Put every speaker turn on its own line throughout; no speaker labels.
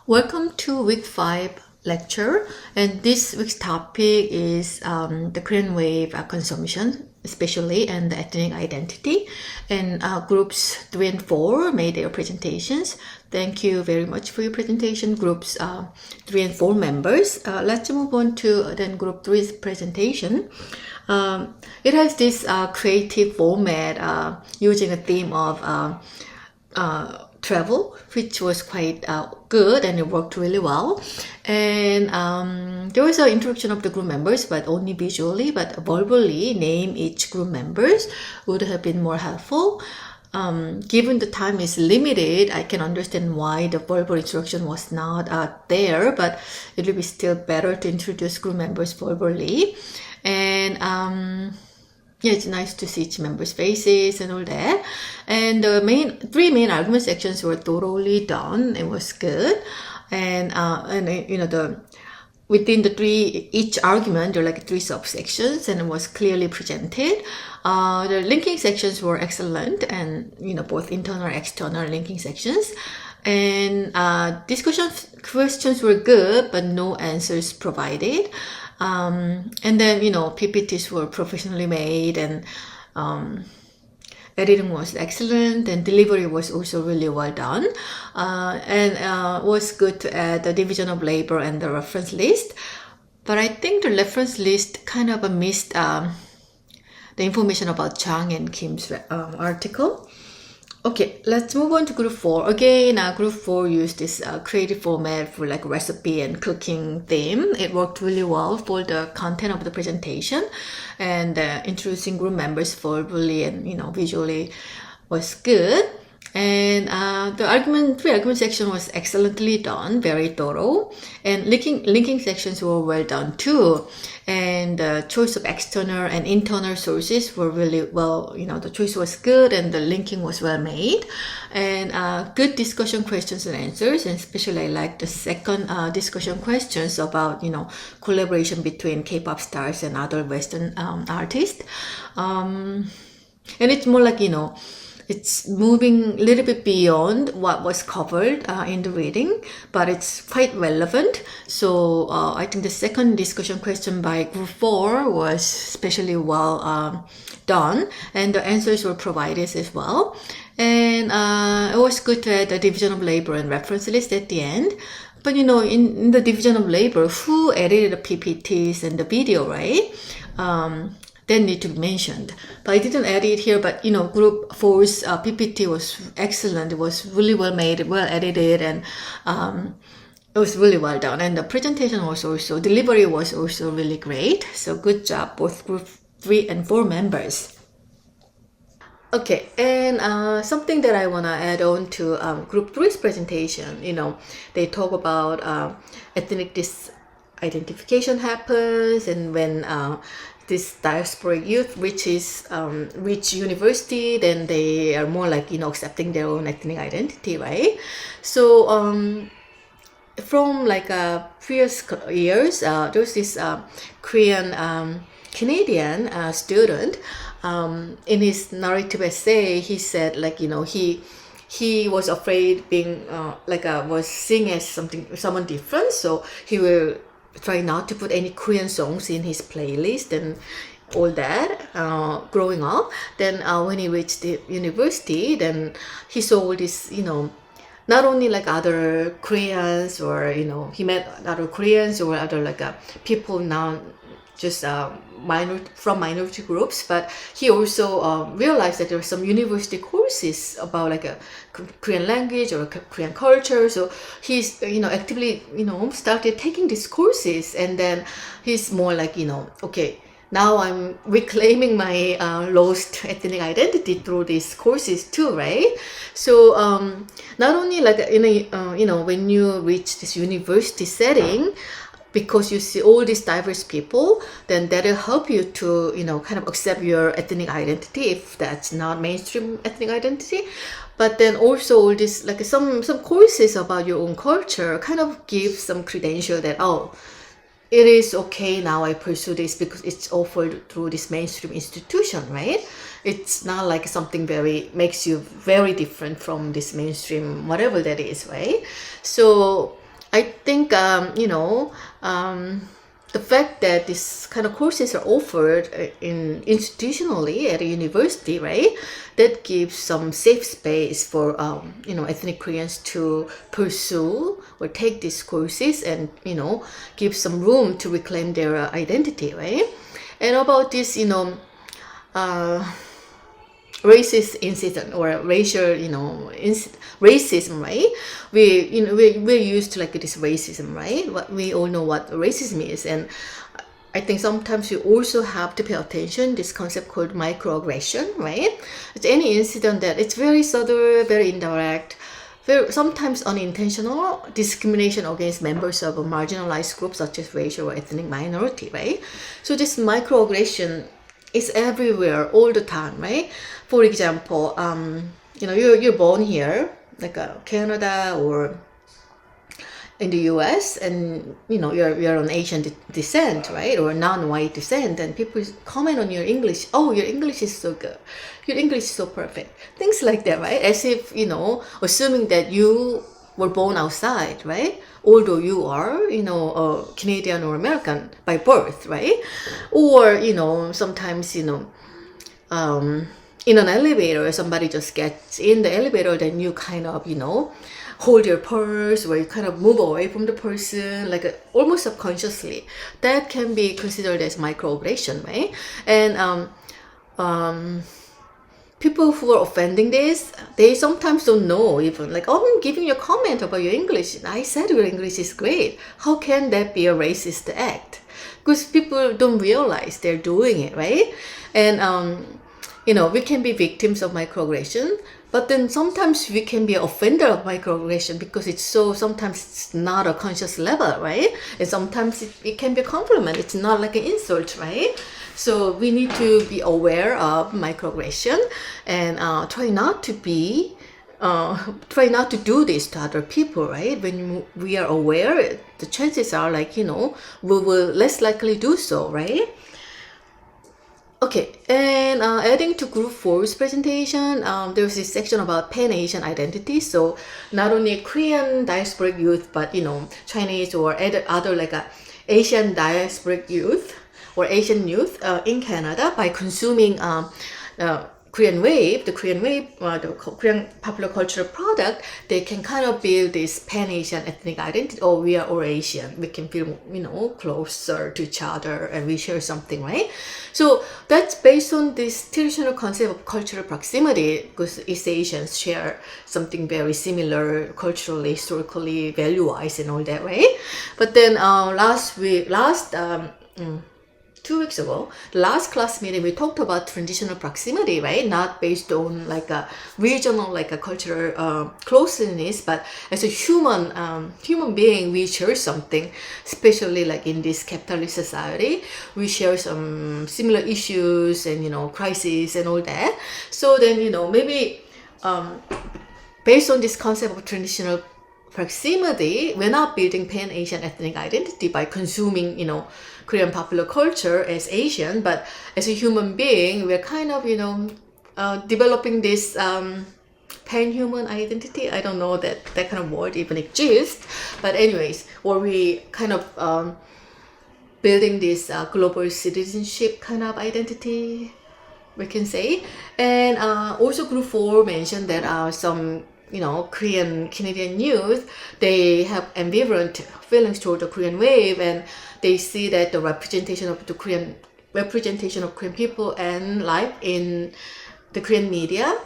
Welcome to week 5 lecture, and this week's topic is the Korean wave consumption especially, and the ethnic identity, and groups 3 and 4 made their presentations. Thank you very much for your presentation, groups 3 and 4 members. Let's move on to then group 3's presentation. It has this creative format using a theme of travel, which was quite good, and it worked really well. And there was an introduction of the group members, but only visually, but verbally name each group members would have been more helpful. Given the time is limited, I can understand why the verbal instruction was not there, but it will be still better to introduce group members verbally. And yeah, it's nice to see each member's faces and all that. And the three main argument sections were thoroughly done. It was good. And you know, within each argument, there are like 3 subsections, and it was clearly presented. The linking sections were excellent, and both internal and external linking sections. And discussion questions were good, but no answers provided. And then PPTs were professionally made, and editing was excellent, and delivery was also really well done. And it was good to add the division of labor and the reference list, but I think the reference list kind of missed the information about Chang and Kim's article. Okay, let's move on to group 4. Again, group 4 used this creative format for like recipe and cooking theme. It worked really well for the content of the presentation, and introducing group members verbally and visually was good. And the 3 argument section was excellently done, very thorough, and linking sections were well done too. And the choice of external and internal sources were really well, the choice was good, and the linking was well made. And good discussion questions and answers, and especially I like the second discussion questions about, collaboration between K-pop stars and other Western artists. And it's more like, it's moving a little bit beyond what was covered in the reading, but it's quite relevant. So I think the second discussion question by group 4 was especially well done, and the answers were provided as well. And it was good to add the division of labor and reference list at the end. But in the division of labor, who edited the PPTs and the video, right? Then need to be mentioned, but I didn't add it here. But group 4's PPT was excellent. It was really well made, well edited, and it was really well done. And the presentation was also, delivery was also really great. So good job, both group 3 and 4 members. Okay, and something that I want to add on to group 3's presentation, they talk about ethnic disidentification happens, and when this diasporic youth reach university, then they are more like accepting their own ethnic identity, right? So from like previous years, there's this Korean Canadian student. In his narrative essay, he said like he was afraid being was seen as someone different, so he will try not to put any Korean songs in his playlist and all that growing up. Then when he reached the university, then he saw all this, not only like other Koreans, or he met other Koreans or other people now just from minority groups, but he also realized that there were some university courses about like a Korean language or Korean culture. So he's actively started taking these courses, and then he's more like okay, now I'm reclaiming my lost ethnic identity through these courses too, right? So not only like when you reach this university setting, because you see all these diverse people, then that'll help you to kind of accept your ethnic identity if that's not mainstream ethnic identity. But then also all this like some courses about your own culture kind of give some credential that it is okay now I pursue this because it's offered through this mainstream institution, right? It's not like something makes you very different from this mainstream whatever that is, right? So I think, the fact that this kind of courses are offered institutionally at a university, right? That gives some safe space for, ethnic Koreans to pursue or take these courses and, give some room to reclaim their identity, right? And about this, racist incident or racial, racism, right? We're used to like this racism, right? We all know what racism is, and I think sometimes you also have to pay attention this concept called microaggression, right? It's any incident that it's very subtle, very indirect, very sometimes unintentional discrimination against members of a marginalized group such as racial or ethnic minority, right? So this microaggression is everywhere all the time, right? For example, you're born here, like Canada or in the US, and you're on Asian descent, right, or non-white descent, and people comment on your English. Oh, your English is so good, your English is so perfect, things like that, right? As if assuming that you were born outside, right? Although you are, a Canadian or American by birth, right? Or sometimes in an elevator, somebody just gets in the elevator, then you kind of hold your purse, or you kind of move away from the person, like almost subconsciously. That can be considered as microaggression, right? And people who are offending this, they sometimes don't know even, like, oh, I'm giving you a comment about your English. I said your English is great. How can that be a racist act? Because people don't realize they're doing it, right? And we can be victims of microaggression, but then sometimes we can be an offender of microaggression because sometimes it's not a conscious level, right? And sometimes it can be a compliment. It's not like an insult, right? So we need to be aware of microaggression and try not to do this to other people, right? When we are aware, the chances are we will less likely do so, right? Okay, and adding to Group 4's presentation, there's this section about Pan-Asian identity. So not only Korean diasporic youth, but Chinese or other like Asian diasporic youth or Asian youth in Canada, by consuming Korean Wave, the Korean popular cultural product, they can kind of build this Pan-Asian ethnic identity. Oh, we are all Asian. We can feel, closer to each other, and we share something, right? So that's based on this traditional concept of cultural proximity, because East Asians share something very similar culturally, historically, value-wise, and all that, right? But then 2 weeks ago, the last class meeting, we talked about transitional proximity, right? Not based on like a regional, like a cultural closeness, but as a human being, we share something, especially like in this capitalist society. We share some similar issues and, crises and all that. So then, maybe based on this concept of transitional proximity, we're not building Pan-Asian ethnic identity by consuming, Korean popular culture as Asian, but as a human being, we're kind of, developing this pan-human identity. I don't know that kind of word even exists, but anyways, or we kind of building this global citizenship kind of identity, we can say. And also Group 4 mentioned that some Korean Canadian youth, they have ambivalent feelings toward the Korean Wave, and they see that the representation of Korean people and life in the Korean media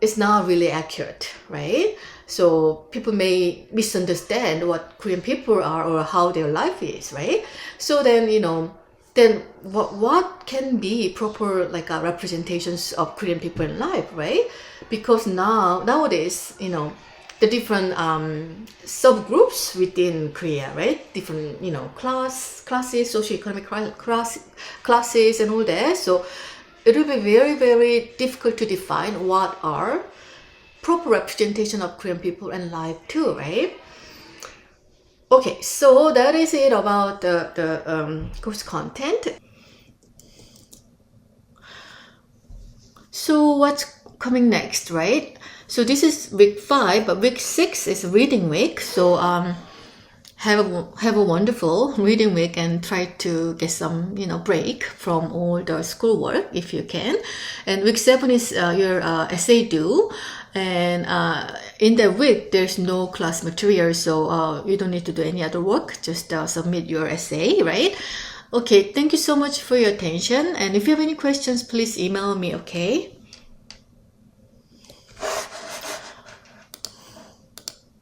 is not really accurate, right? So people may misunderstand what Korean people are or how their life is, right? So then, then what can be proper like representations of Korean people in life, right? Because nowadays, the different subgroups within Korea, right? Different, classes, socioeconomic classes and all that. So it will be very, very difficult to define what are proper representation of Korean people and life too, right? Okay, so that is it about the course content. So what's coming next, right? So this is week 5, but week 6 is reading week. So have a wonderful reading week and try to get some, break from all the schoolwork if you can. And week 7 is your essay due. And in the week, there's no class material, so you don't need to do any other work. Just submit your essay, right? Okay, thank you so much for your attention. And if you have any questions, please email me, okay?